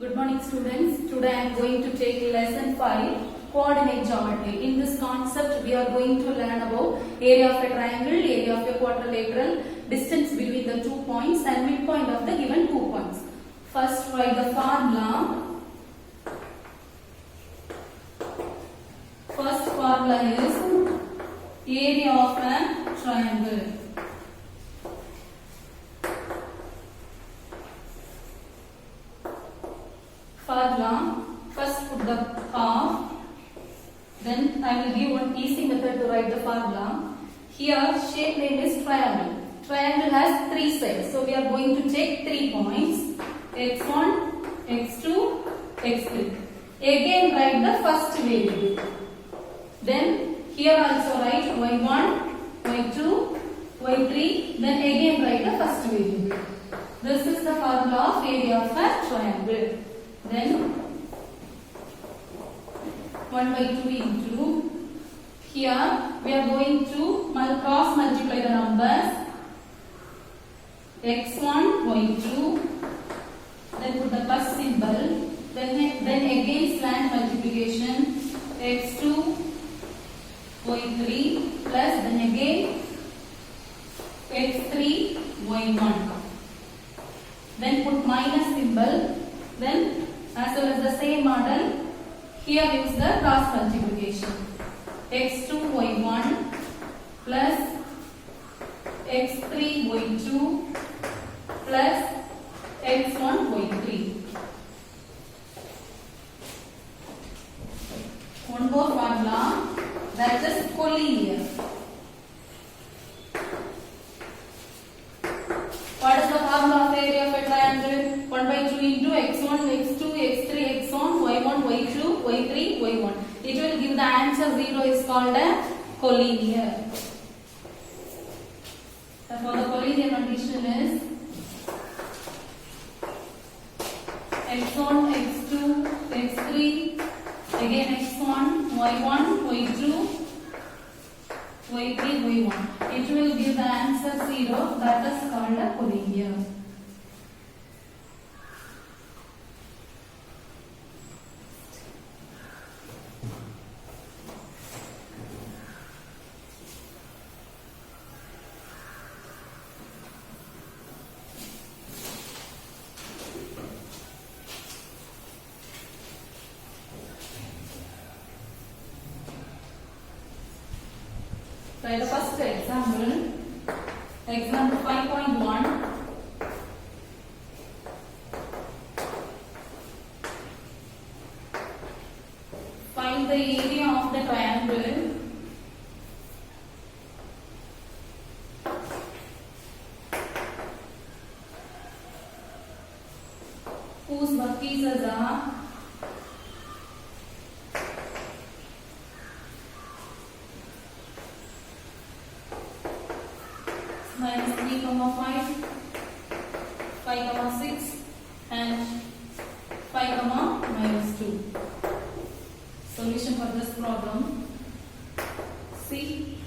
Good morning students. Today I am going to take lesson 5 coordinate geometry. In this concept we are going to learn about area of a triangle, area of a quadrilateral, distance between the 2 points and midpoint of the given 2 points. First write the formula. First formula is area of a triangle. Formula, first put the half, then I will give one easy method to write the formula. Here shape name is triangle. Triangle has 3 sides, so we are going to take 3 points, x1, x2, x3. Again write the first variable. Then here also write y1, y2, y3, then again write the first variable. This is the formula of area of a triangle. Then 1 by 2 into, here we are going to cross multiply the numbers x1, y2, then put the plus symbol, then again slant multiplication x2, y3 plus then again x3, y1. Then put minus symbol, then as well as the same model, here use the cross multiplication x2 y1 plus x3 y2 plus x1 y3. One more formula, that is collinear. What is the formula of area of a triangle? 1 by 2 into x1, x2, x3, x1, y1, y2, y3, y1. It will give the answer 0 is called a collinear. Therefore, the collinear condition is x1, x2, x3, again x1, y1, y2, y3, y1. It will give the answer 0. That is called a collinear. Try the first example. Example 5.1. Find the area of the triangle whose vertices are minus 3, 5, 5, 6 and 5, minus 2. Solution for this problem. See,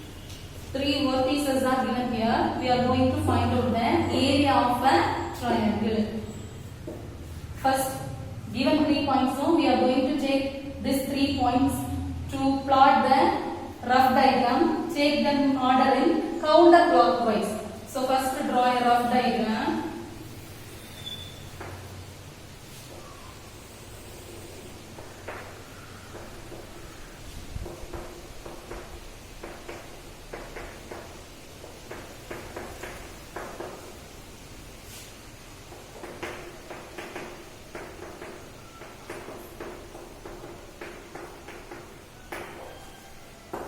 3 vertices are given here. We are going to find out the area of a triangle. First, given 3 points, so we are going to take these 3 points to plot the rough diagram. Take them order in counterclockwise. So first draw a rough diagram.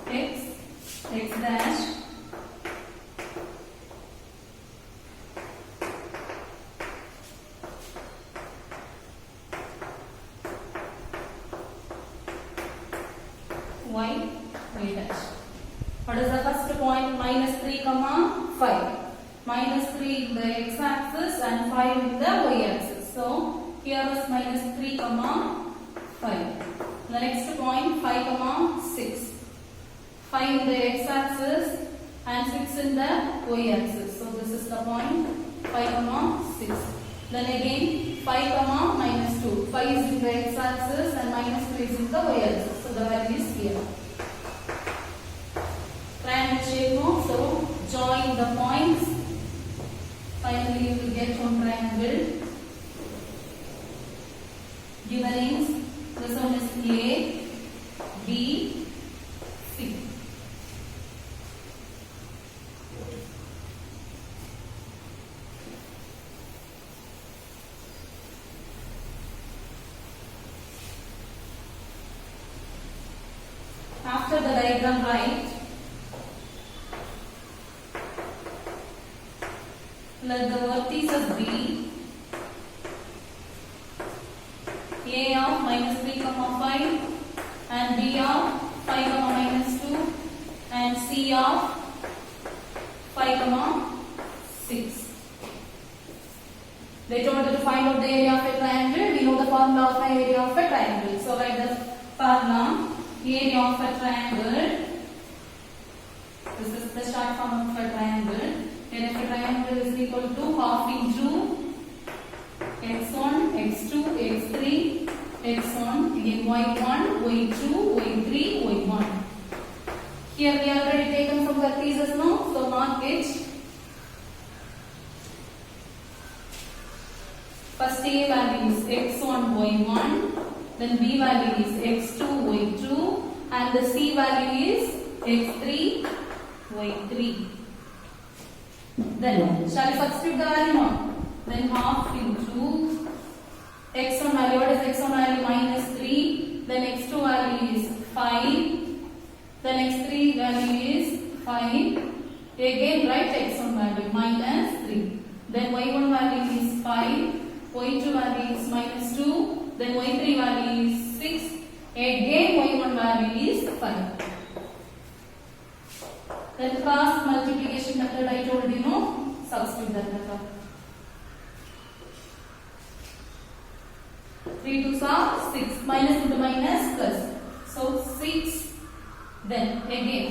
X dash, y dash. What is the first point? Minus 3, 5. Minus 3 in the x axis and 5 in the y axis. So here is minus 3, 5. The next point 5, 6. 5 in the x axis and 6 in the y axis. So this is the point 5, 6. Then again 5, minus 2. 5 5 is in the x-axis and -2 is in the y-axis. So the value is here. Triangle shape now. So join the points. Finally, you will get one triangle. Give the names. This one is A, B, C. After the diagram, write. Let the vertices be A of -3, 5 and B of 5, -2 and C of 5, 6. They told you to find out the area of a triangle. We know the formula of the area of a triangle. So write the formula. Area of a triangle. This is the short form of a triangle. Area of a triangle is equal to half into x1, x2, x3, x1, again y1, y2, y3, y1. Here we have already taken some vertices now, so mark it. First A value is x1, y1, then B value is x2, y2, and the C value is x3, y3. Then shall we substitute the value now? Then half into x1 value. What is x1 value? -3. Then x2 value is 5. Then x3 value is 5. Again write x1 value -3. Then y1 value is 5. Y2 value is -2. Then y3 value is 6. Again y1 value is 5. Then cross multiplication method I told you no. Substitute that method. 3 2s are 6. Minus into minus plus. So 6. Then again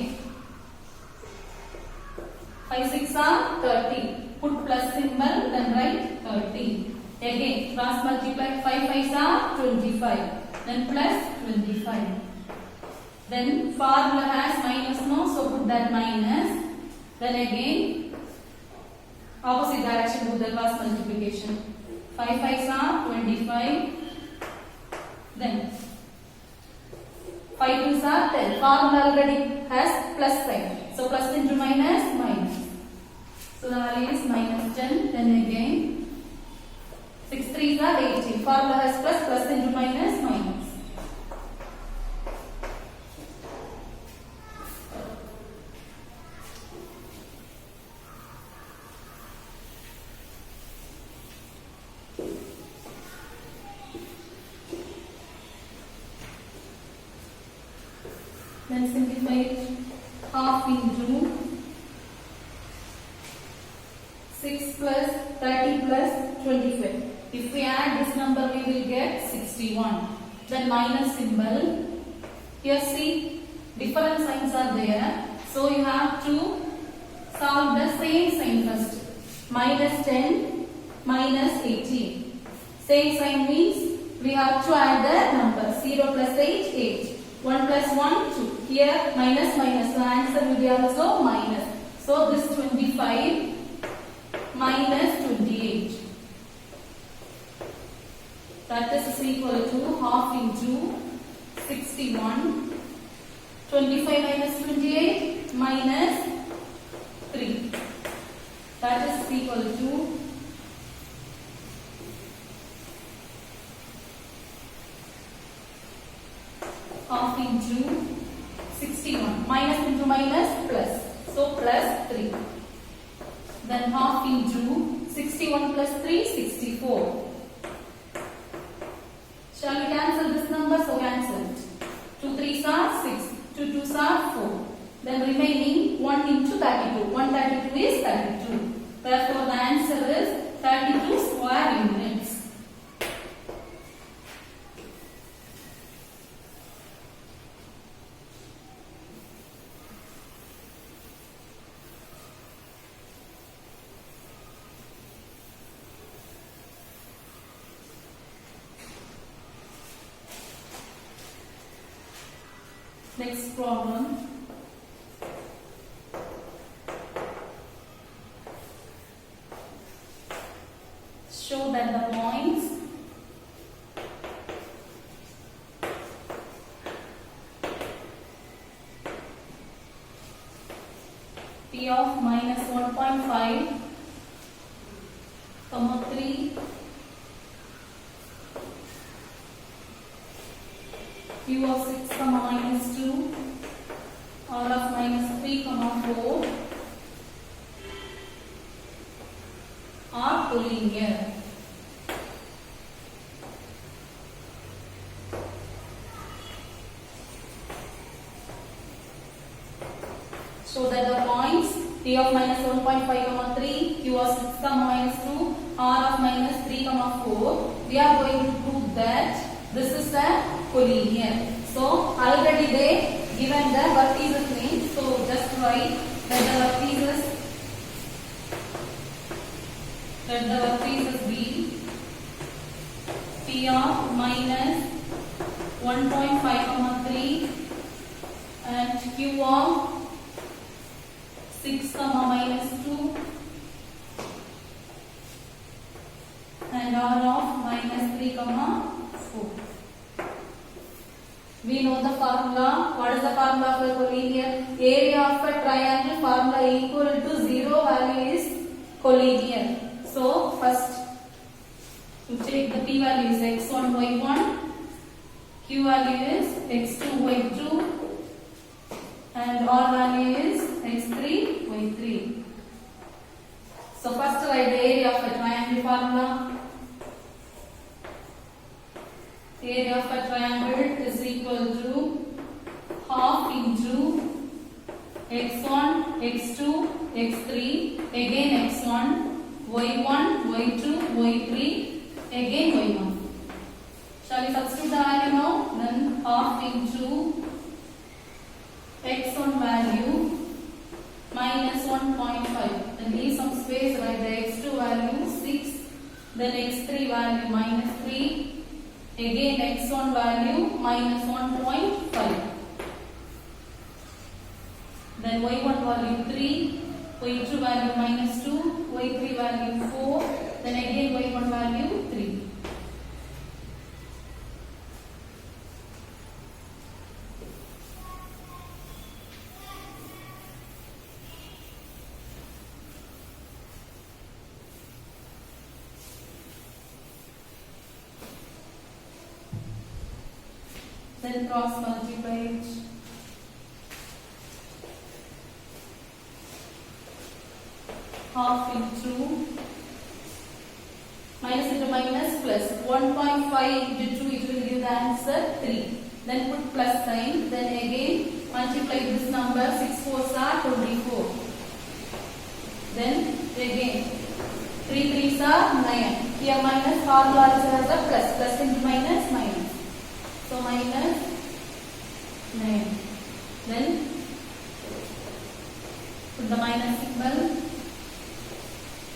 5 6 are 30. Put plus symbol. Then write 30. Again cross multiply. 5 5s are 25. Then plus 25. Then formula has minus no, so put that minus. Then again opposite direction do the cross multiplication. 5 5s are 25. Then 5 2s are 10. Formula already has plus sign. So plus into minus, minus. So the value is -10. Then again 6 3s are 18. Formula has plus, plus into minus, minus. Then simplify it. Half into 6 plus 30 plus 25. If we add this number, we will get 61. Then minus symbol. Here see, different signs are there. So you have to solve the same sign first. -10, -18. Same sign means we have to add the number. 0 plus 8, 8. 1 plus 1, 2. Here minus minus. The answer will be also minus. So this 25 minus 28. That is equal to half into 61. 25 minus 28 minus 3. That is equal to half into 61. Minus into minus plus. So plus 3. Then half into 61 plus 3, 64. Shall we cancel this number? So cancel it. 2 3s are 6. 2 2s are 4. Then remaining 1 into 32. 132 is 32. Therefore the answer is 32 square units. Next problem. Show that the points P of minus 1.5, 3, Q of 6, minus 2, R of minus 3, 4 are collinear. So that the points P of minus 1.5, 3, Q of 6, minus 2, R of minus 3, 4, we are going to prove that this is a collinear. So already they given the vertices name. So just write that the vertices be P of minus 1.5, 3 and Q of 6, minus 2 and R of minus 3, 4. We know the formula. What is the formula for collinear? Area of a triangle formula equal to 0 value is collinear. So first to take the P value is x1, y1, Q value is x2, y2 and R value is x3, y3. So first write the area of a triangle formula. Area of a triangle is equal to half into x1, x2, x3, again x1, y1, y2, y3, again y1. Shall we substitute the value now? Then half into x1 value minus 1.5. Then leave some space, write the x2 value 6, then x3 value minus 3. Again x1 value minus 1.5. Then y1 value 3, y2 value minus 2, y3 value 4, then again y1 value 3. Then cross multiply it. Half into minus into minus plus 1.5 into 2, it will give the answer 3. Then put plus sign. Then again multiply this number. 6 4s are 24. Then again 3 3s are 9. Here minus formula has a plus. Plus into minus minus. So minus 9. Then put the minus symbol.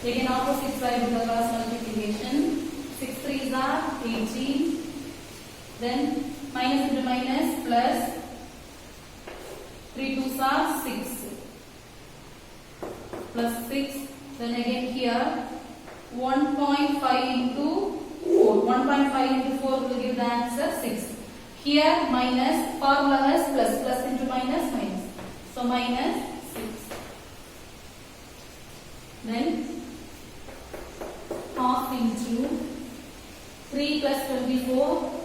Again opposite side with the cross multiplication. 6 3s are 18. Then minus into minus plus 3 2s are 6. Plus 6. Then again here 1.5 into 4. 1.5 into 4 will give the answer 6. Here minus, formula has plus, plus into minus, minus. So minus 6. Then half into 3 plus 24,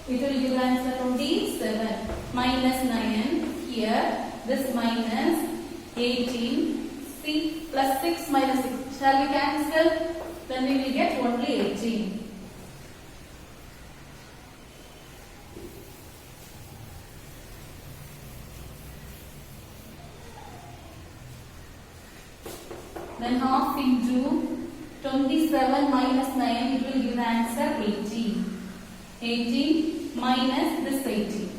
it will give the answer 27. Minus 9, here this minus 18, see plus 6 minus 6. Shall we cancel? Then we will get only 18. Then half into 27 minus 9, it will give the answer 18. 18 minus this 18.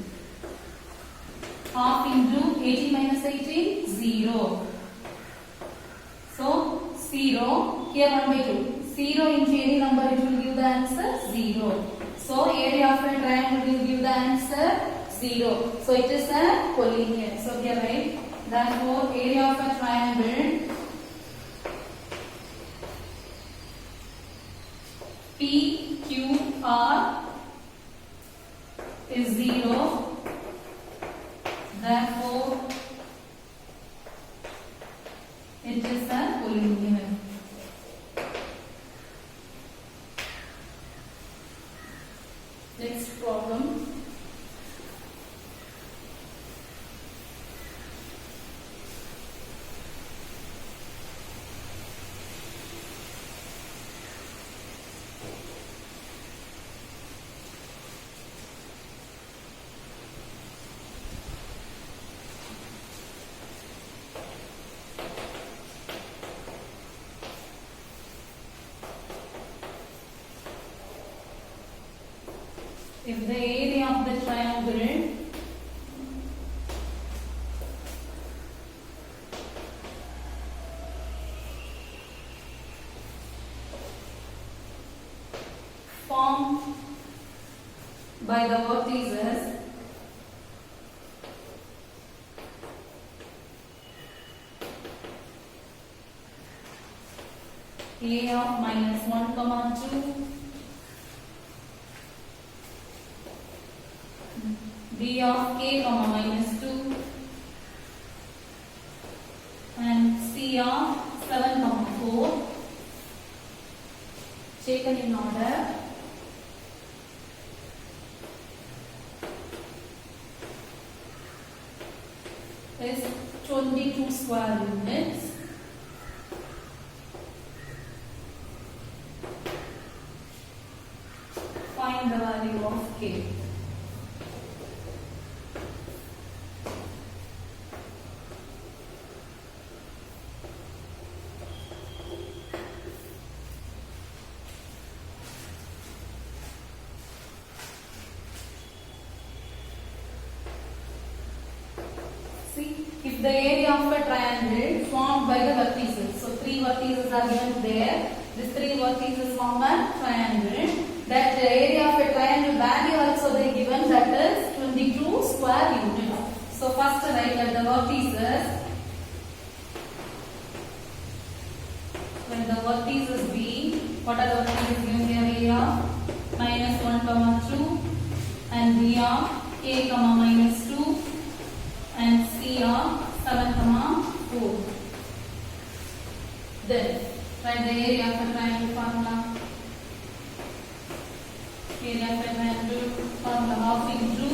Half into 18 minus 18, 0. So 0, here 1 by 2. 0 into any number, it will give the answer 0. So area of a triangle will give the answer 0. So it is a collinear. So here write, therefore area of a triangle PQR is 0. Therefore it is a collinear. Next problem. If the area of the triangle formed by the vertices A of minus 1, 2, B of k, minus 2, and C of 7, 4, taken in order. Is 22 square units. Find the value of k. See, if the area of a triangle formed by the vertices, so 3 vertices are given there, these 3 vertices form a triangle, that the area of a triangle value also they given, that is 22 square units. So first write that the vertices, when the vertices B, what are the vertices given here? A minus 1, 2, and B of k, minus 2, and C of 7, 4. Then write the area of a triangle formula. Area of a triangle formula half into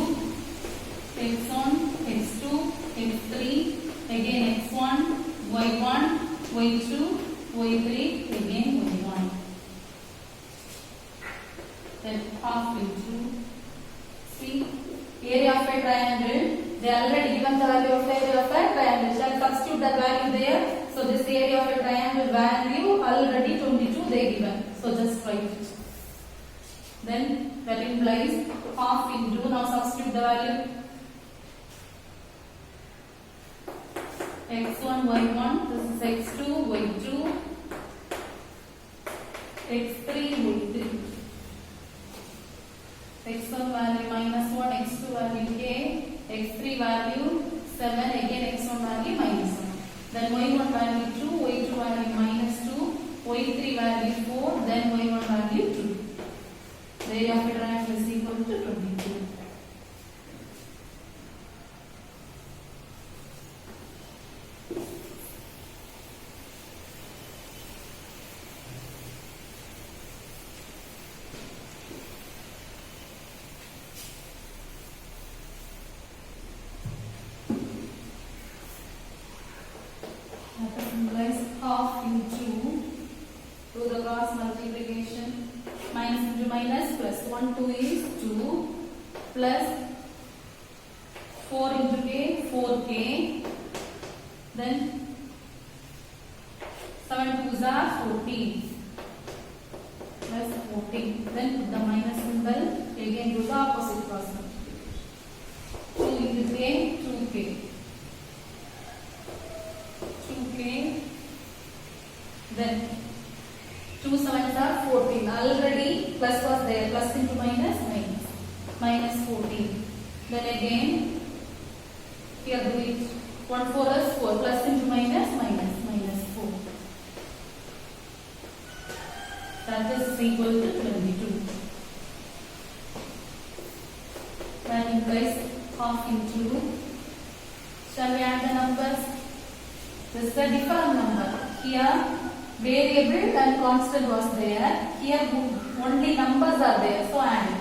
x1, x2, x3, again x1, y1, y2, y3, again y1. Then half into C. Area of a triangle. They are already given the value of area of a triangle. Shall substitute that value there. So this area of a triangle value already 22 they given. So just write it. Then that implies half into, now substitute the value. x1, y1, this is x2, y2, x3, y3. x1 value minus 1, x2 value k, x3 value 7, again x1 value minus 1. Then y1 value 2, y2 value minus 2, y3 value 4, then y1 value 2. The area of a triangle is equal to 22. Half into, do the cross multiplication, minus into minus plus 1, 2 is 2, plus 4 into k, 4k, then 7 2s are 14, plus 14, then put the minus symbol, again do the opposite cross multiplication, 2 into k, 2k, 2k, then 2 7s are 14. Already plus was there. Plus into minus, minus. Minus 14. Then again, here do it. 1 4 is 4. Plus into minus, minus 4. That is equal to 22. That implies half into. Shall we add the numbers? This is a different number. Here variable and constant was there. Here only numbers are there. So add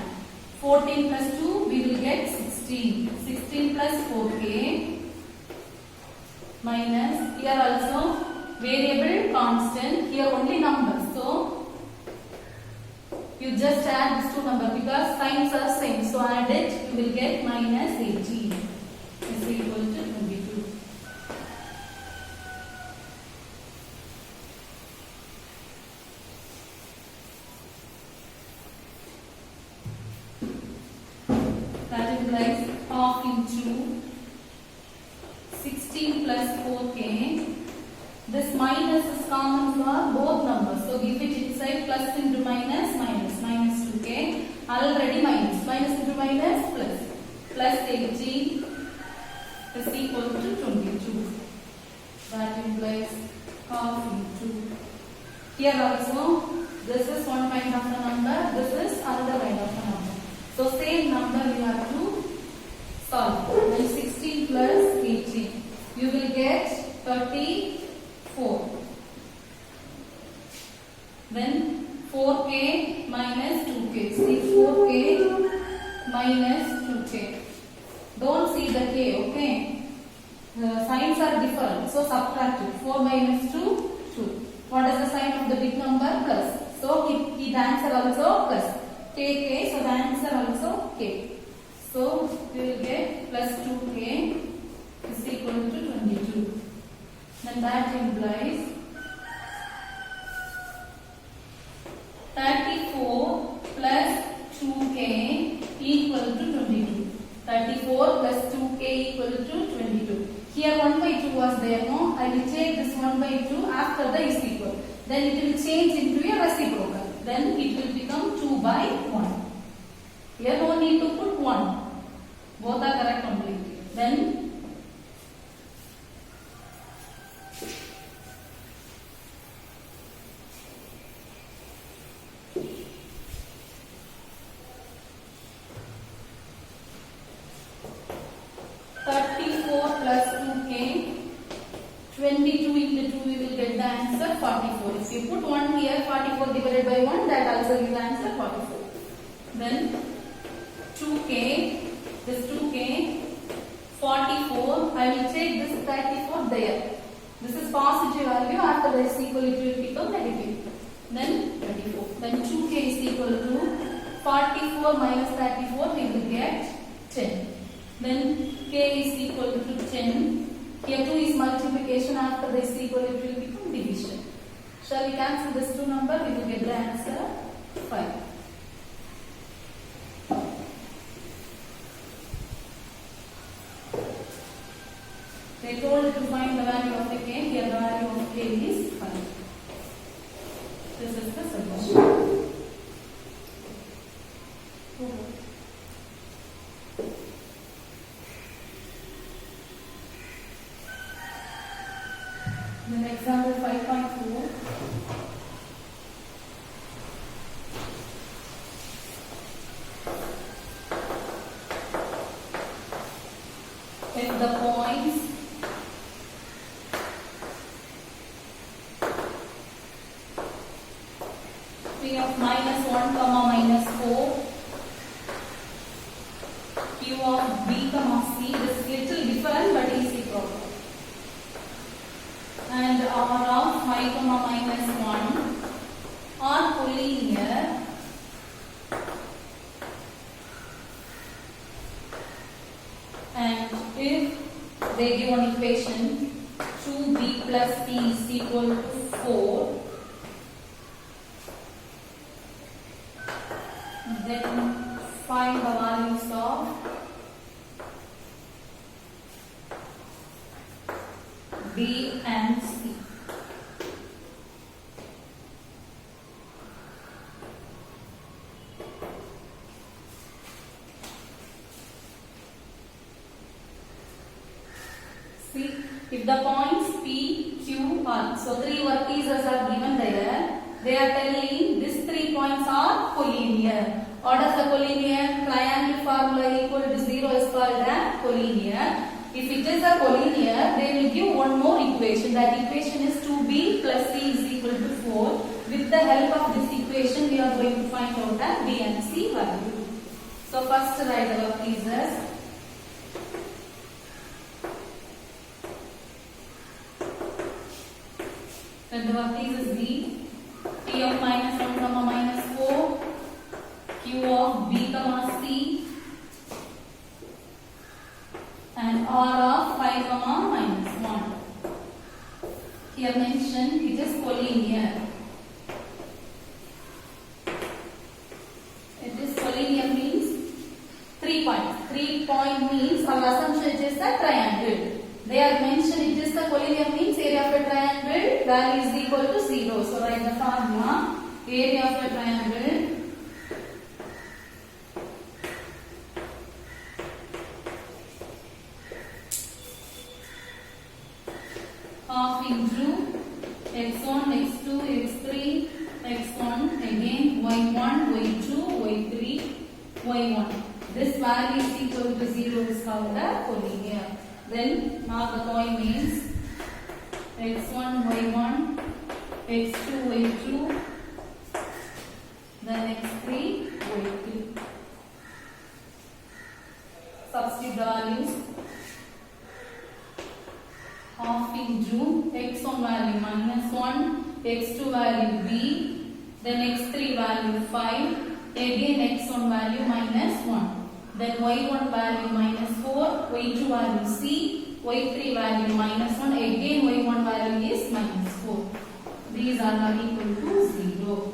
14 plus 2 we will get 16. 16 plus 4k minus here also variable constant. Here only numbers. So you just add these two numbers because signs are same. So add it. You will get minus 18 is equal to 22. That implies half into 16 plus 4k. This minus is common for both numbers. So give it inside plus into minus, minus 2k. Already minus into minus plus 18 is equal to 22. That implies half into. Here also, this is one kind of a number, this is another kind of a number. So same number you have to solve. Then 16 plus 18. You will get 34. Then 4k minus 2k. See 4k minus 2k. Don't see the k, okay? The signs are different. So subtract it. 4 minus 2, 2. What is the sign of the big number? Plus. So the answer also plus. K, so the answer also k. So we will get plus 2k is equal to 22. Then that implies 34 plus 2k equal to 22. 34 plus 2k equal to 22. Here 1 by 2 was there, no? I will change this 1 by 2 after the is equal. Then it will change into a reciprocal. Then it will become 2 by 1. Here no need to put 1. Both are correct only. Then plus 2k, 22 into 2 we will get the answer 44. If you put 1 here, 44 divided by 1, that also gives the answer 44. Then 2k, this 2k, 44, I will take this 34 there. This is positive value, after this equal it will become negative. Then 24. Then 2k is equal to 44 minus 34, we will get 10. Then k is equal to 10. Here 2 is multiplication, after this equal it will become division. Shall we cancel this 2 number? We will get the answer 5. They told to find the value of the k. Here the value of k is 5. This is the solution. Then example 5.4. If the points P of minus 1 comma minus 4, Q of B comma C, this is little different but easy problem. And R of 5 comma minus 1 are collinear and if they give an equation 2b plus c is equal to 4, then find the values of B and C. If the points P, Q, R, so three vertices are given there, they are telling these 3 points are collinear. What is the collinear? Triangle formula equal to 0 is called a collinear. If it is a collinear, they will give one more equation. That equation is 2B plus C is equal to 4. With the help of this equation, we are going to find out the B and C value. So first write the vertices. Then the vertices B, P of minus 1 comma minus 4, Q of B comma C, and R of 5 comma minus 1. Here mentioned it is collinear. It is collinear means 3 points. 3 point means our assumption it is a triangle. They are mentioned it is the collinear means area of a triangle value is equal to 0. So write the formula. Area of a triangle half into x1, x2, x3, x1 again y1, y2, y3, y1. This value is equal to 0 is called a collinear. Then mark the point means x1, y1, x2, y2, then x3, y3. Substitute the values. Half into x1 value minus 1, x2 value b, then x3 value 5, again x1 value minus 1, then y1 value minus 4, y2 value c, y3 value minus 1, again y1 value is minus 4. These are not equal to 0.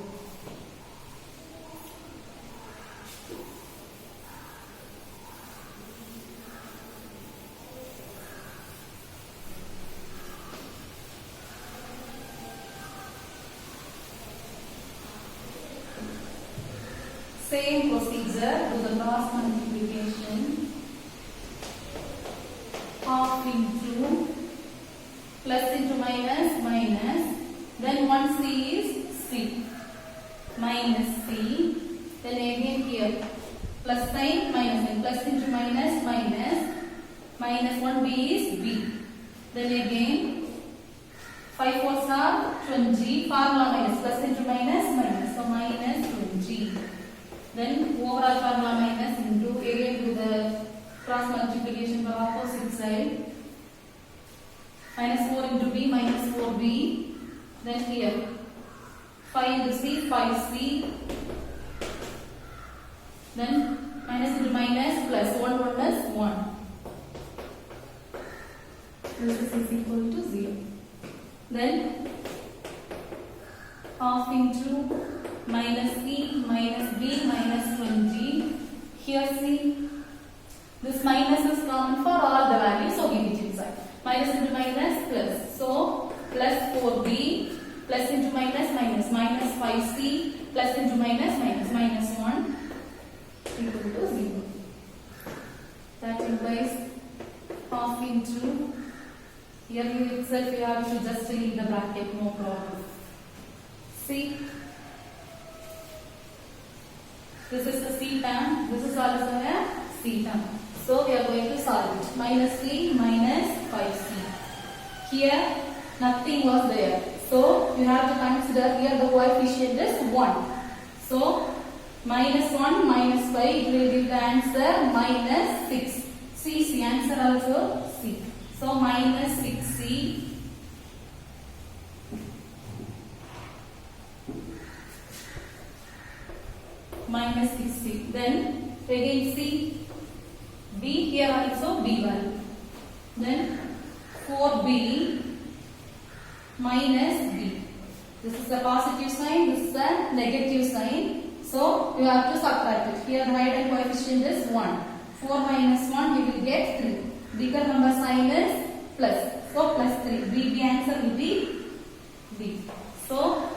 Same procedure to the cross multiplication. Half into plus into minus minus, then 1c is c minus c, then again here plus sign minus sign, plus into minus minus, minus 1b is b, then again 5 fours are 20, formula minus, plus into minus minus, so minus 20. Then overall formula minus into, again to the cross multiplication for opposite side, minus 4 into b minus 4b, then here 5 into c, 5c, then minus into minus plus 1 minus 1. This is equal to 0. Then half into minus c minus b minus 20. Here see, this minus is common for all the values, so give it inside. Minus into minus plus, so plus 4b plus into minus minus, minus 5c plus into minus minus, minus 1 equal to 0. That implies half into, here you itself you have to just leave the bracket, no problem. See, this is the c term, this is also a c term. So we are going to solve it. Minus c minus 5c. Here nothing was there. So you have to consider here the coefficient is 1. So minus 1 minus 5 it will give the answer minus 6. C answer also c. So minus 6c minus 6c. Then again c, b, here also b value. Then 4b minus b. This is a positive sign, this is a negative sign. So you have to subtract it. Here the hidden coefficient is 1. 4 minus 1 you will get 3. Bigger number sign is plus. So plus 3. B answer will be b. So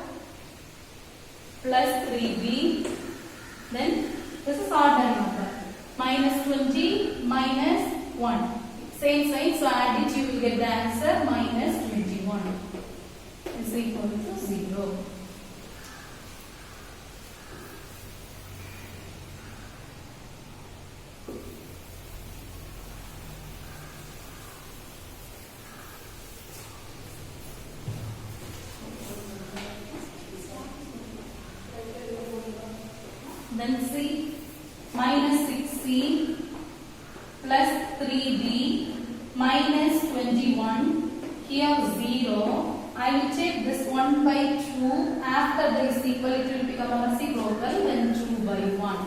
plus 3b. Then this is odd number. Minus 20 minus 1. Same sign, so add it, you will get the answer minus 21 is equal to 0. Then see, minus 6c plus 3b minus 21, here 0. I will take this 1 by 2, after this equal it will become a reciprocal, then 2 by 1.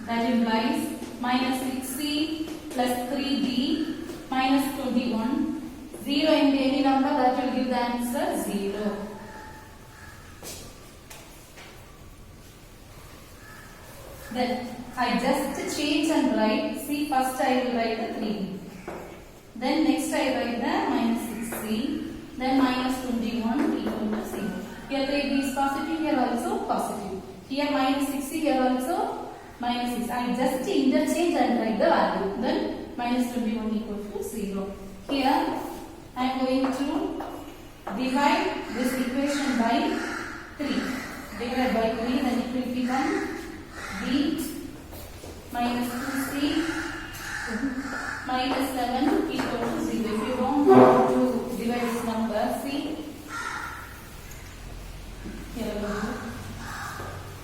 That implies minus 6c plus 3b minus 21. 0 into any number, that will give the answer 0. Then I just change and write. See, first I will write the 3. Then next I write the minus 6c. Then minus 21 equal to 0. Here 3b is positive, here also positive. Here minus 6c, here also minus 6. I just interchange and write the value. Then minus 21 equal to 0. Here I am going to divide this equation by 3. Divide by 3, then it will become b minus 2c minus 7 equal to 0. If you don't want to divide this number, see, here we go.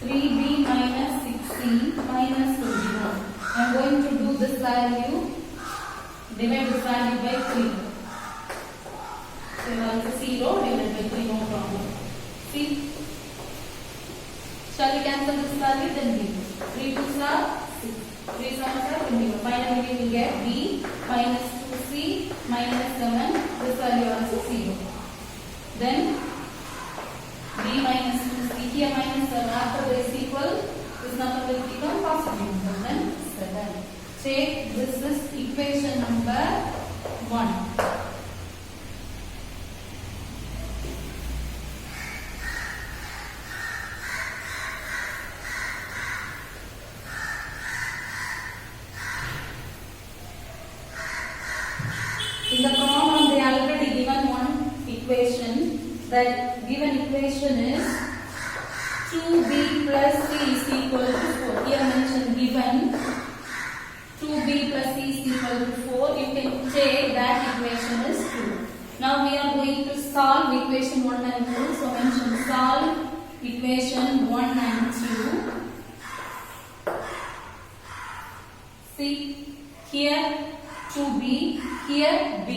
3b minus 6c minus 21. I am going to do this value, divide this value by 3. So answer 0 divided by 3, no problem. See, shall we cancel this value? Then b. 3 2s are 6. 3 7s are 21. Finally we will get b minus 2c minus 7. This value also 0. Then b minus 2c, here minus 7. After this equal, this number will become positive. So then 7. Take this is equation number 1. In the problem, they already given one equation. That given equation is 2b plus c is equal to 4. Here mentioned given 2b plus c is equal to 4. You can take that equation is 2. Now we are going to solve equation 1 and 2. So mention solve equation 1 and 2. See, here 2b, here b.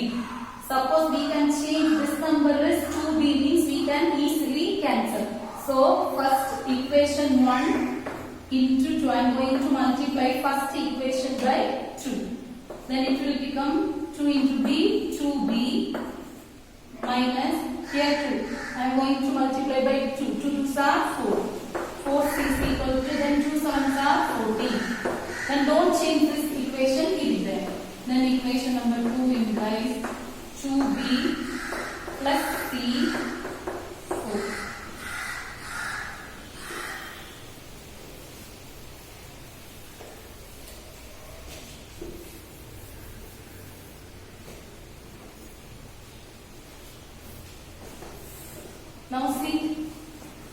Suppose we can change this number is 2b, means we can easily cancel. So first equation 1 into 2, I am going to multiply first equation by 2. Then it will become 2 into b, 2b minus here 2. I am going to multiply by 2. 2 2s are 4. 4c is equal to, then 2 7s are 14. Then don't change this equation, keep it there. Then equation number 2 implies 2b plus c 4. Now see,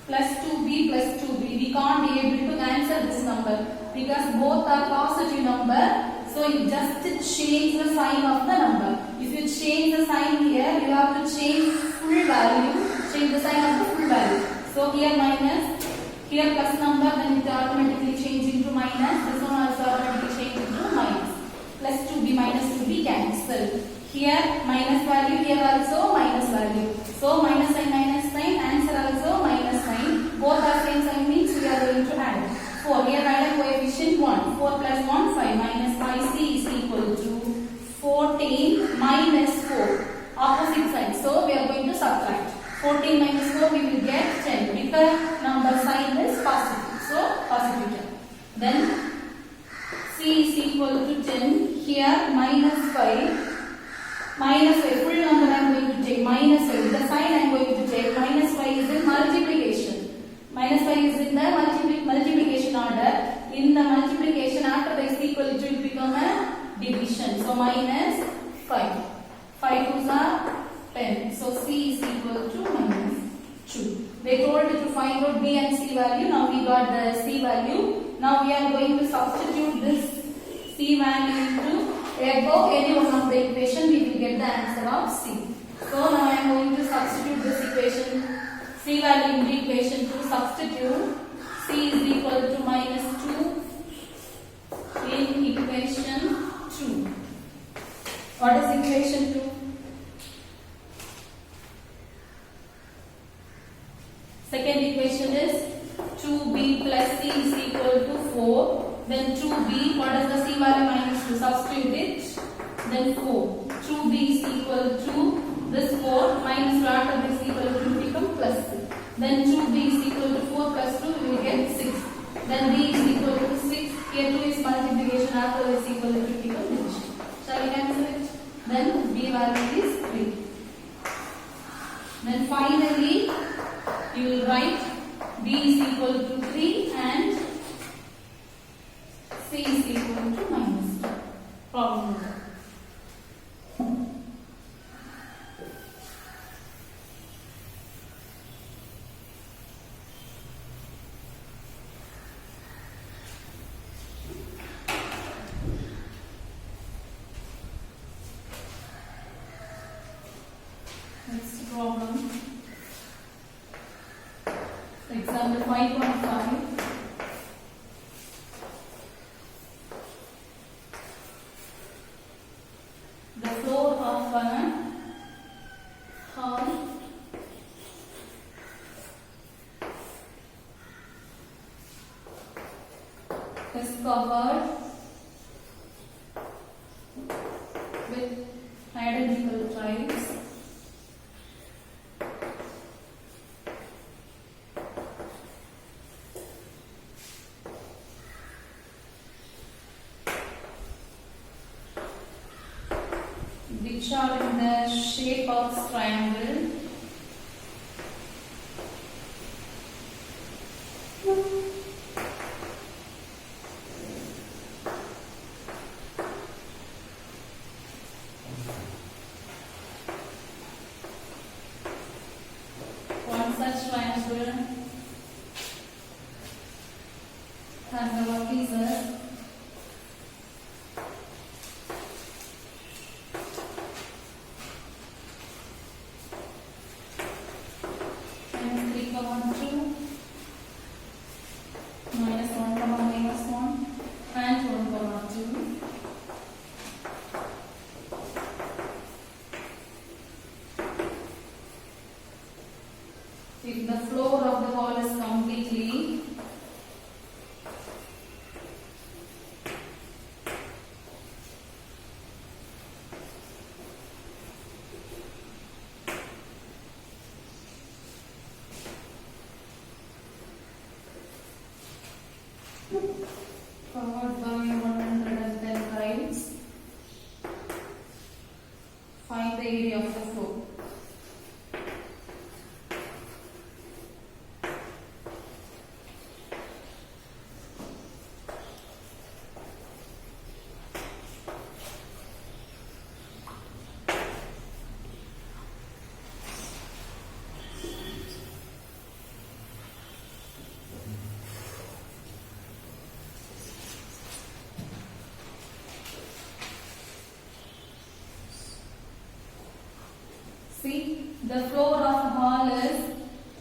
plus 2b plus 2b. We can't be able to answer this number because both are positive number. So you just change the sign of the number. If you change the sign here, you have to change full value. Change the sign of the full value. So here minus, here plus number, then it automatically change into minus. This one also automatically change into minus. Plus 2b minus 2b cancel. Here minus value, here also minus value. So minus sign, answer also minus sign. Both are same sign means we are going to add. 4. Here add a coefficient 1. 4 plus 1, 5 minus 5c is equal to 14 minus 4. Opposite sign. So we are going to subtract. 14 minus 4 we will get 10. Because number sign is positive. So positive 10. Then c is equal to 10. Here minus 5. Minus 5. Full number I am going to take. Minus 5. The sign I am going to take. Minus 5 is in multiplication. Minus 5 is in the multiplication order. In the multiplication, after the is equal, it will become a division. So value. Now we got the C value. Now we are going to substitute this C value into above any one of the equation. We will get the answer of C. So now I am going to substitute this equation, C value in the equation to substitute C is equal to minus 2 in equation 2. What is equation 2? Second equation is 2b plus c is equal to 4. Then 2b, what is the c value minus 2? Substitute it. Then 4. 2b is equal to this 4 minus lot of this equal to become plus 6. Then 2b is equal to 4 plus 2, we will get 6. Then b is equal to 6. Here 2 is multiplication, after is equal to become division. Shall we cancel it? Then b value is 3. Then finally, you will write b is equal to 3 and c is equal to minus 2. Problem over. Next problem. Example 5.5. The floor of a hall is covered with identical tiles. Which are in the shape of triangle. One such triangle has the vertices if the floor of the hall is completely covered by 110 tiles, find the area of the floor. See, the floor of the hall is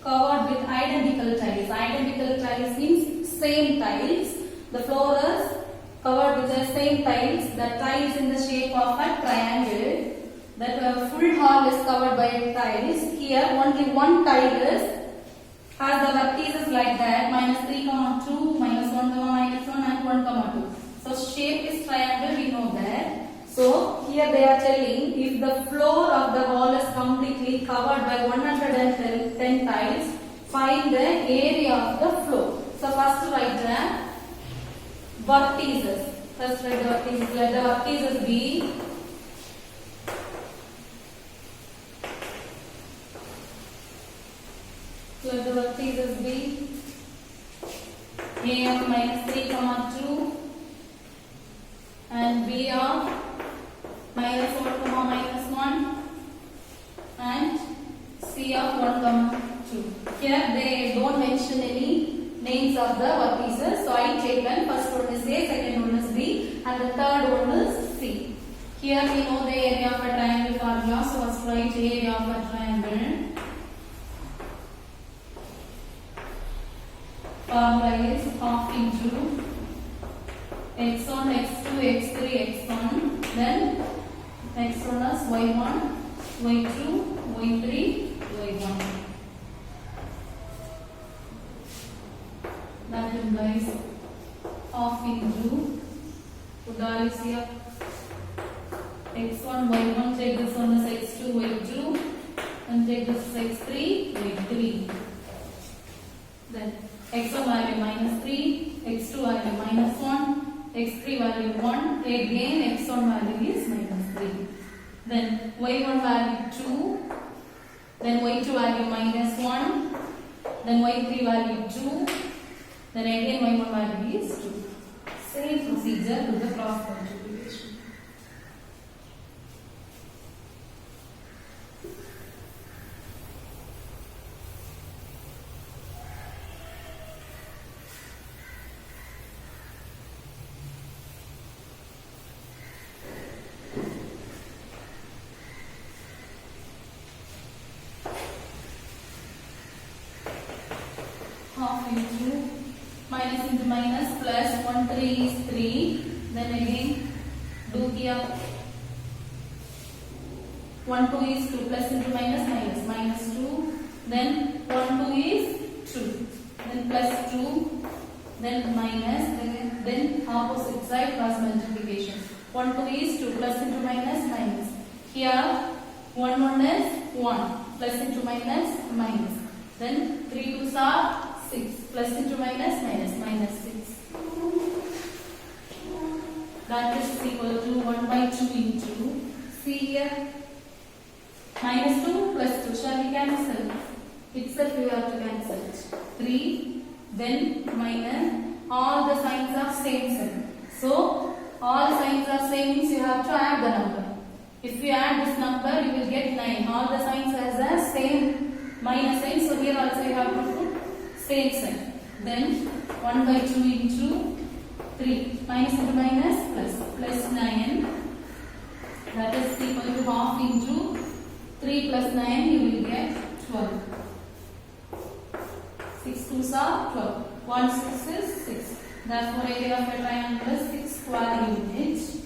covered with identical tiles. Identical tiles means same tiles. The floor is covered with the same tiles. The tiles in the shape of a triangle. That full hall is covered by tiles. Here only one tile has the vertices like that, minus 3, 2, minus 1, minus 1 and 1, 2. So shape is triangle, we know that. So here they are telling if the floor of the hall is completely covered by 110 tiles, find the area of the floor. So first write the vertices. First write the vertices. Let the vertices be A of minus 3, 2 and B of minus 4, minus 1 and C of 1, 2. Here they don't mention any of the vertices. So I taken first one is A, second one is B, and the third one is C. Here we know the area of a triangle formula. So first write area of a triangle. Formula is half into x1, x2, x3, x1. Then next one is y1, y2, y3, y1. That implies half into is here x1, y1, take this one as x2, y2, and take this as x3, y3. Then x1 value minus 3, x2 value minus 1, x3 value 1, again x1 value is minus 3. Then y1 value 2, then y2 value minus 1, then y3 value 2, then again y1 value is 2. Same procedure with the cross multiplication. Half into minus into minus plus 1 3 is 3. Then again do here 1 2 is 2 plus into minus minus minus 2. Then 1 2 is 2. Then plus 2. Then minus. Then opposite side cross multiplication. 1 2 is 2 plus into minus minus. Here 1 1 is 1 plus into minus minus. Then 3 2s are 6 plus into minus minus minus 6. That is equal to 1 by 2 into, see here, minus 2 plus 2, shall we cancel? Itself we have to cancel it. 3, then minus, all the signs are same sign. So, all signs are same means you have to add the number. If you add this number, you will get 9. All the signs has the same minus sign, so here also you have to put same sign. Then 1 by 2 into 3. Minus into minus plus 9. That is equal to half into 3 plus 9. You will get 12. 6 2s are 12. 1 6 is 6. Therefore, area of a triangle is 6 square units.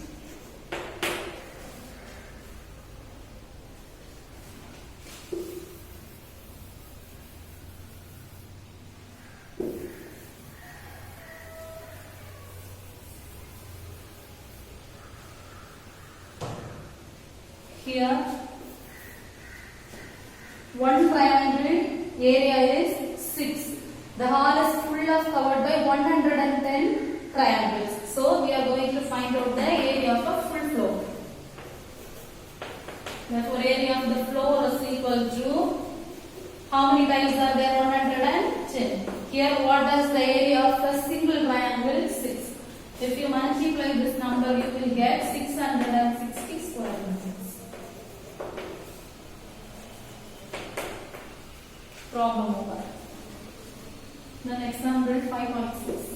Here, one triangle area is 6. The hall is full of covered by 110 triangles. So, we are going to find out the area of a full floor. Therefore, area of the floor is equal to, how many tiles are there? 110. Here, what is the area of a single triangle? 6. If you multiply this number, you will get 660 square meters. Problem over. Then example 5.6.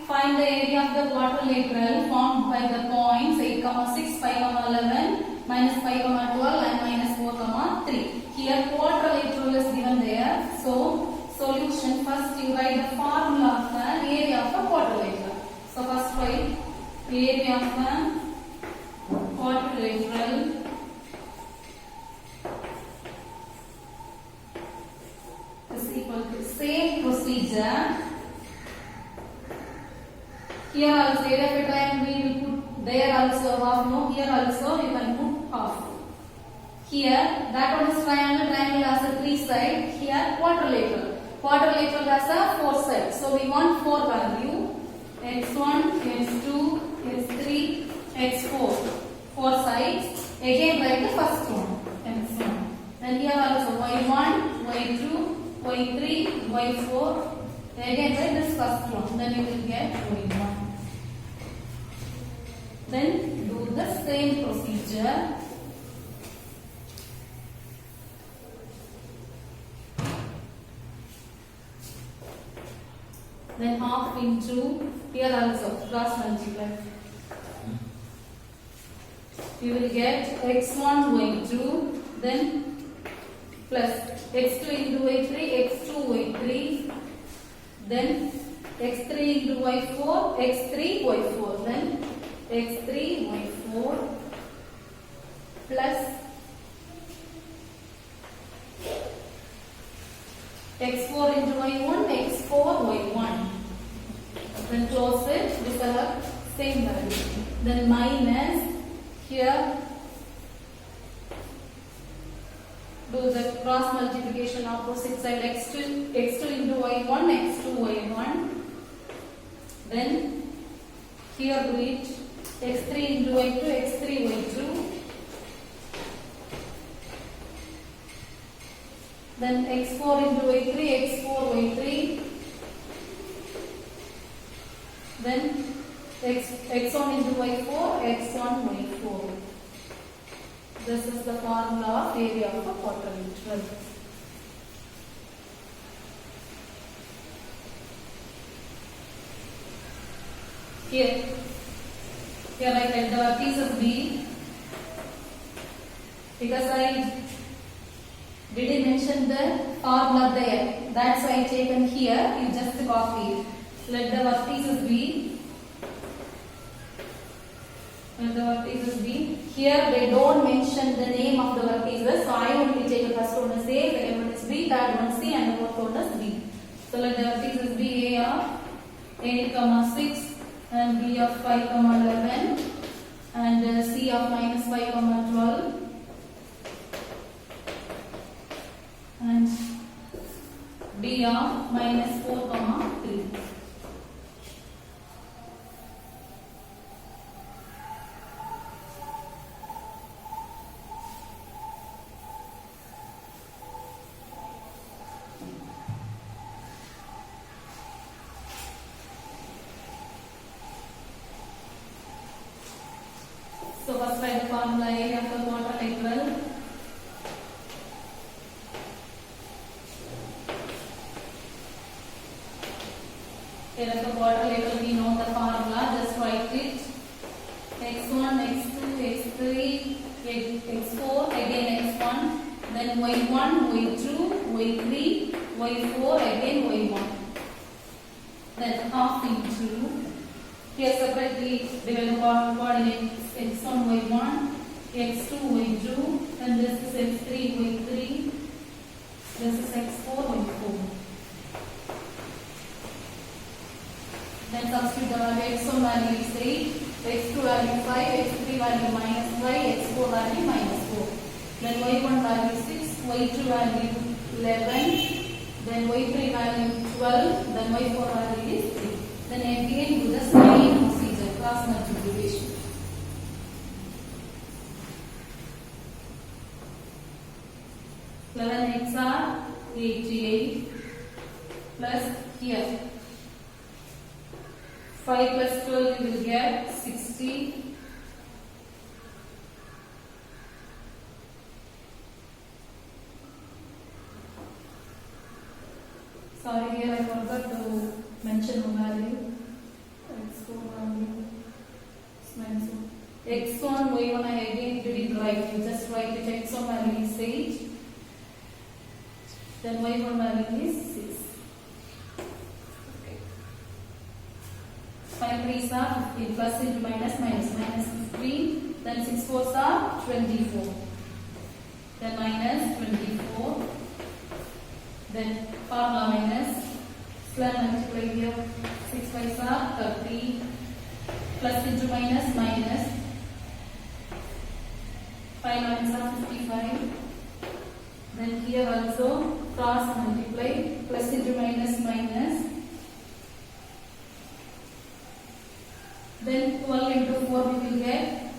Find the area of the quadrilateral formed by the points 8, 6, 5, 11, minus 5, 12 and minus 4, 3. Here quadrilateral is given there. So, solution, first you write the formula of the area of a quadrilateral. area of a quadrilateral is equal to same procedure. Here also area of a triangle we will put there also half. No, here also you can put half. Here that one is triangle. Triangle has a 3 sides. Here quadrilateral. Quadrilateral has a 4 sides. So we want 4 value. x1, x2, x3, x4. 4 sides. Again write the first one. x1. And here also y1, y2, y3, y4. Again write this first one. Then you will get y1. Then do the same procedure. Then half into here also cross multiply. You will get x1 y2, then plus x2 into y3, x2 y3, then x3 into y4, x3 y4, then x3 y4 plus x4 into y1, x4 y1. Then close it. These are same value. Then minus here. Do the cross multiplication opposite side. x2 into y1, x2 y1. Then here do it. x3 into y2, x3 y2. Then x4 into y3, x4 y3. Then x1 into y4, x1 y4. This is the formula of area of a quadrilateral. Here I write the vertices B because I didn't mention the formula there. That's why I taken here. You just copy it. Let the vertices be. Let the vertices be. Here they don't mention the name of the vertices. So I only take the first one as A, second one is B, third one is C, and the fourth one is B. So let the vertices be A of 8, 6, and B of 5, 11, and C of minus 5, 12. And D of minus 4, 3. So first write the formula area of the quadrilateral. Area of the quadrilateral, we know the formula, just write it. x1, x2, x3, x4, again x1, then y1, y2, y3, y4, again y1. Then half into, here separately divide the coordinates x1, y1, x2, y2, and this is x3, y3, this is x4, y4. Then substitute the value. x1 value is 8, x2 value 5, x3 value minus 5, x4 value minus 4. Then y1 value 6, y2 value 11, then y3 value 12, then y4 value is 3. Then again do the same procedure, cross multiplication. X are 88 plus here 5 plus 12 you will get 60. Sorry, here I forgot to mention the value. x4 value is minus 1. x1, y1 I again didn't write. You just write it. x1 value is 8. Then y1 value is 6. Okay. 5 3s are 15, plus into minus, minus, minus 15, then 6 4s are 24, then minus 24, then formula minus, square multiply here, 6 5s are 30, plus into minus, minus, 5 9s are 55, then here also cross multiply, plus into minus, minus, then 12 into 4 we will get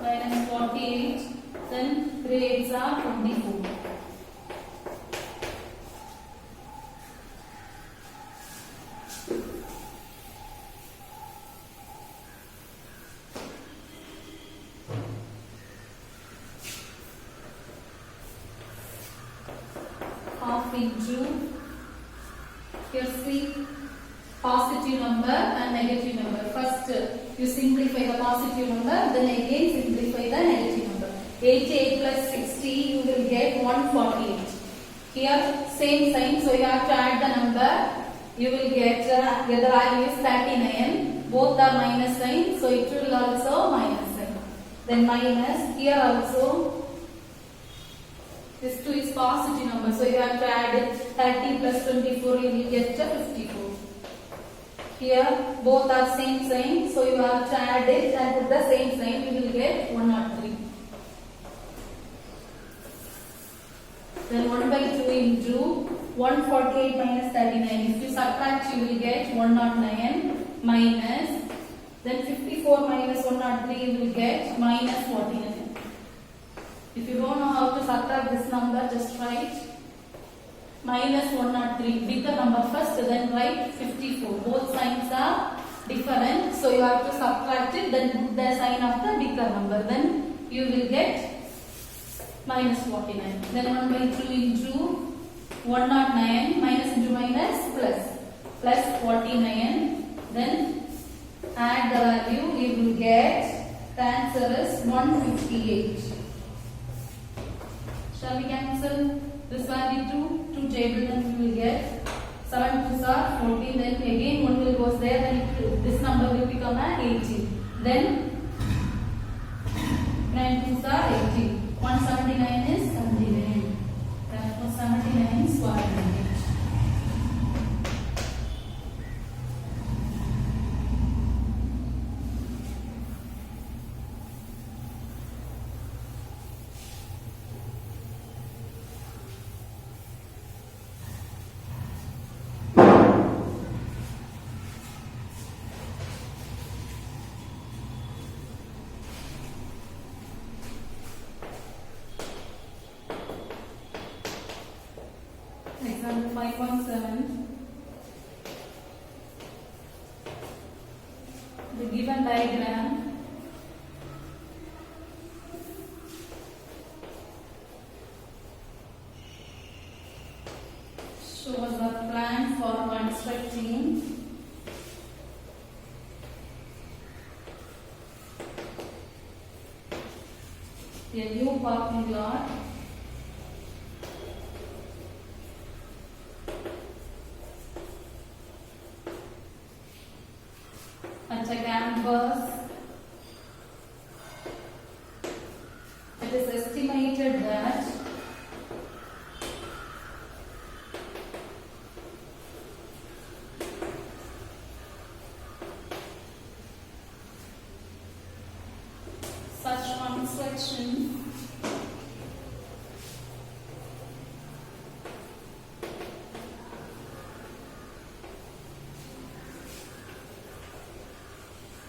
minus 48, then 3 8s are 24. Half into, here see positive number and negative number. First you simplify the positive number, then again simplify the negative number. 88 plus 60 you will get 148. Here same sign, so you have to add the number. You will get the value is 39. Both are minus sign, so it will also minus sign. Then minus, here also this 2 is positive number, so you have to add it. 30 plus 24 you will get 54. Here both are same sign, so you have to add it and put the same sign, you will get 103. Then 1 by 2 into 148 minus 39. If you subtract, you will get 109 minus, then 54 minus 103 you will get minus 49. If you don't know how to subtract this number, just write minus 103, bigger number first, then write 54. Both signs are different, so you have to subtract it, then put the sign of the bigger number, then you will get minus 49. Then 1 by 2 into 109, minus into minus, plus 49, then add the value, you will get, the answer is 158. Shall we cancel this value to table, then we will get 7 2s are 14, then again 1 will goes there, then this number will become a 18. Then 9 2s are 18. 179 is 79. Therefore 79 is 108. Example 5.7. The given diagram shows a plan for constructing a new parking lot at a campus. It is estimated that such construction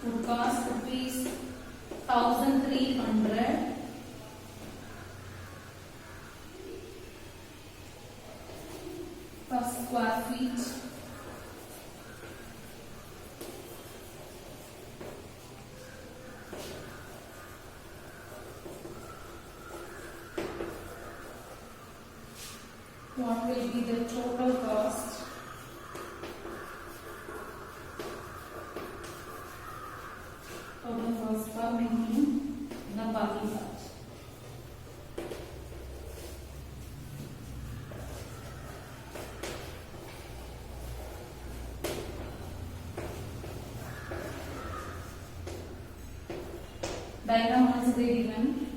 would cost rupees 1,300 per square feet. What will be the total cost? Total cost for making the parking lot. points they given.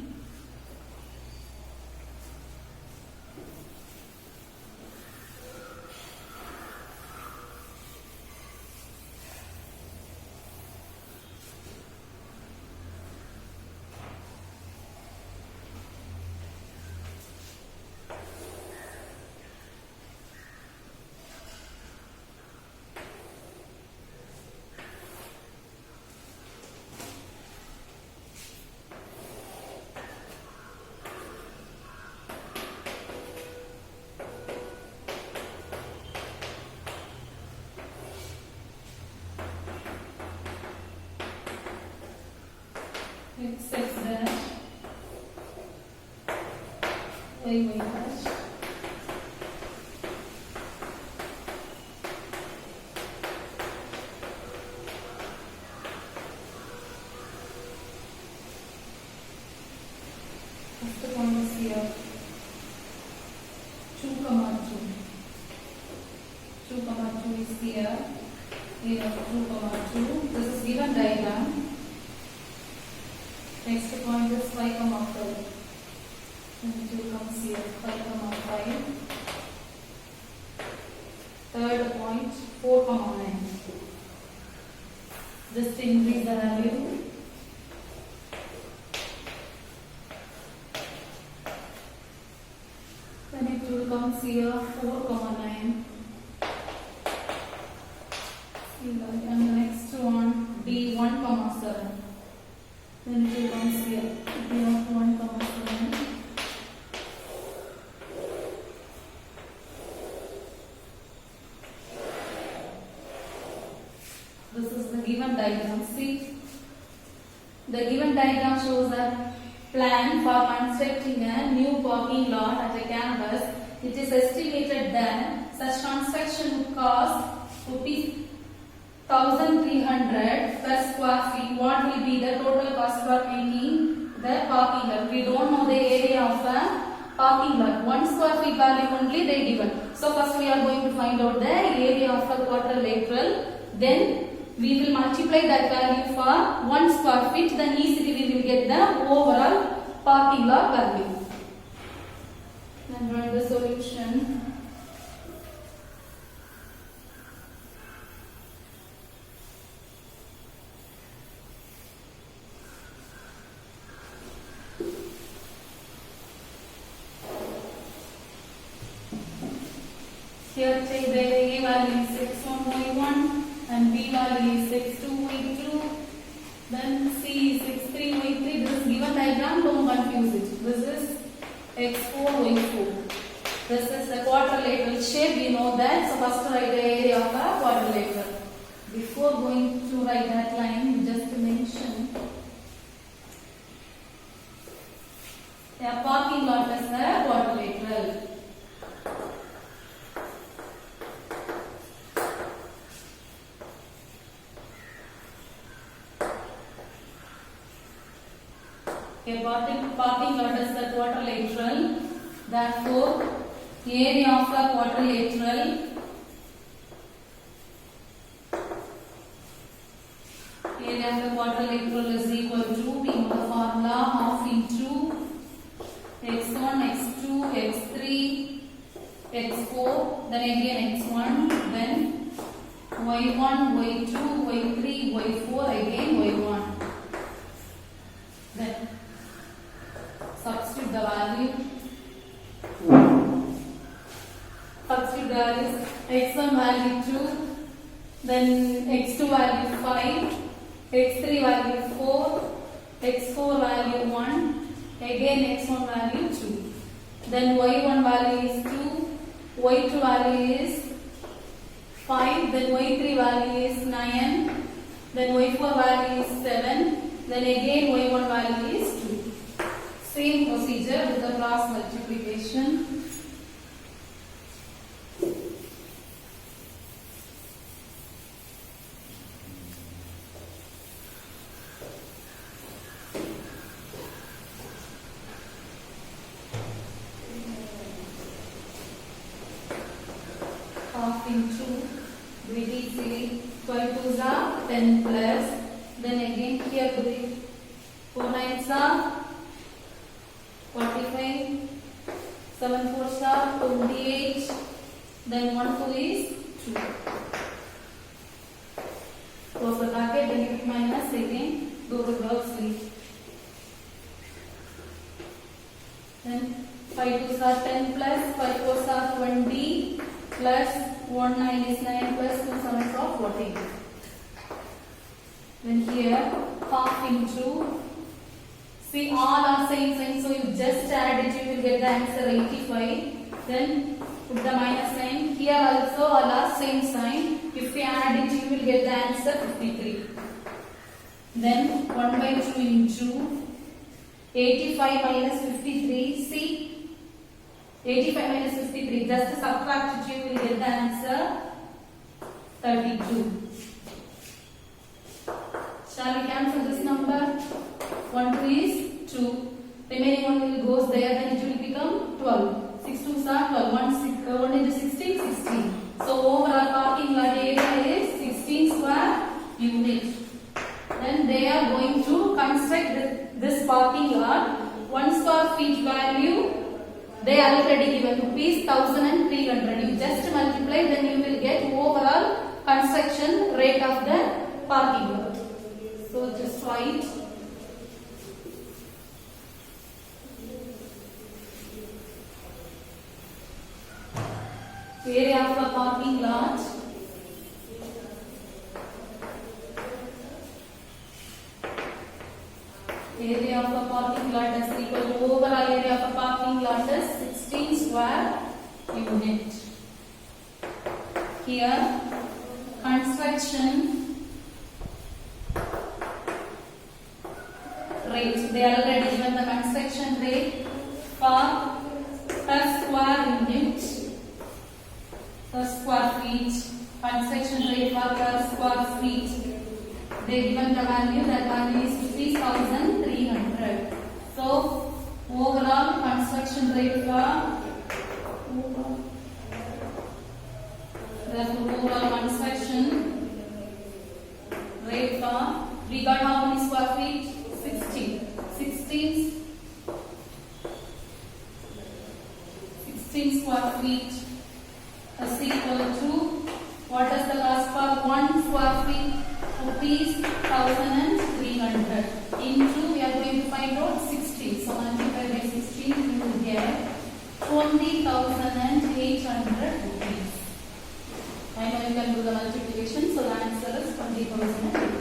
X dash y dash first one is here 2, 2 is here, here 2, this is given diagram. Next point is 5, 5. And 2 comes here, 5, 5. Third point, 4, 9. Just increase the value. Then it will comes here, 4, 9. And the next one, D, 1, 7. Then it will comes here, D of 1, 7. This is the given diagram. See, the given diagram shows a plan for constructing a new parking lot at a campus. It is estimated that such construction would cost rupees 1,300 per square feet. What will be the total cost for making the parking lot? We don't know the area of a parking lot. 1 square feet value only they given. So first we are going to find out the area of a quadrilateral. Then we will multiply that value for 1 square feet. Then easily we will get the overall parking lot value. Then write the solution. Here take the A value is x1, y1 and B value is x2, y2. Then C is x3, y3. This is given diagram, don't confuse it. This is x4, y4. This is the quadrilateral shape, we know that. So first write the area of a quadrilateral. Before going to write that line, just mention a parking lot is a quadrilateral. A parking lot is the quadrilateral. Therefore, area of the quadrilateral is equal to, we know the formula, half into x1, x2, x3, x4, then again x1, then y1, y2, y3, y4, again y1. Then substitute the value. Substitute the values. X1 value 2, then x2 value 5, x3 value 4, x4 value 1, again x1 value 2. Then y1 value is 2, y2 value is 5, then y3 value is 9, then y4 value is 7, then again y1 value is 2. Same procedure with the cross multiplication. Half into VDC 12 to the 10 plus, then again here to the 4 9s are 45, 7 4s are 28, then 1 2 is 2. Close the bracket, then you minus again, do the reversely. Then 5 2s are 10 plus 5 4s are 20 plus 1 9 is 9 plus 2 7s are 14. Then here half into, see all are same sign, so you just add it, you will get the answer 85. Then put the minus sign. Here also all are same sign. If we add it, you will get the answer 53. Then 1 by 2 into 85 minus 53. See, 85 minus 53. Just subtract it, you will get the answer 32. Shall we cancel this number? 1 2 is 2. Remaining one will goes there, then it will become 12. 6 2s are 12. 1 into 16, 16. So overall parking lot area is 16 square unit. Then they are going to construct this parking lot. 1 square feet value they already given rupees 1300. You just multiply, then you will get overall construction rate of the parking lot. So just write. Area of the parking lot. Area of the parking lot is equal to overall area of the parking lot is 16 square unit. Here construction rate. They already given the construction rate for per square unit. Per square feet, construction rate for per square feet. They given the value, that value is 5300. So overall construction rate for overall construction rate for, we got how many square feet? 16 square feet is equal to, what is the cost for 1 square feet? Rupees 1300 into, we are going to find out 16. So multiply by 16, you will get 20,800 rupees. I know you can do the multiplication, so the answer is 20,800.